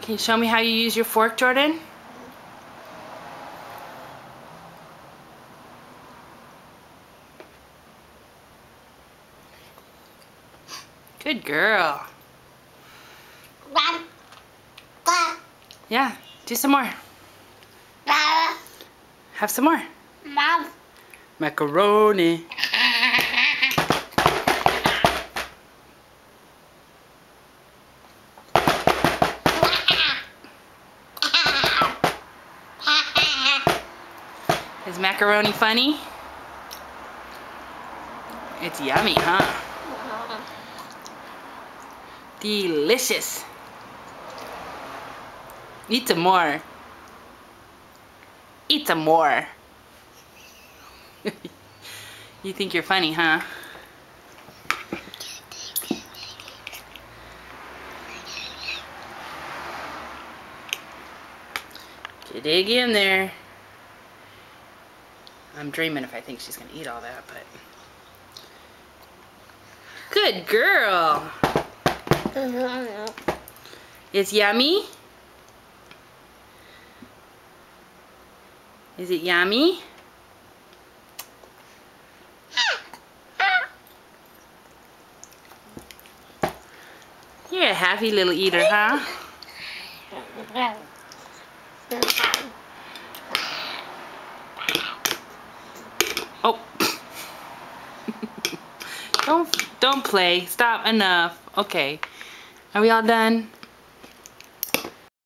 Can you show me how you use your fork, Jordan? Good girl. Yeah, do some more. Have some more. Mom. Macaroni. Is macaroni funny? It's yummy, huh? Delicious. Eat some more. Eat some more. You think you're funny, huh? You dig in there. I'm dreaming if I think she's gonna eat all that, but... Good girl! It's yummy? Is it yummy? You're a happy little eater, huh? Oh. Don't play. Stop. Enough. Okay. Are we all done?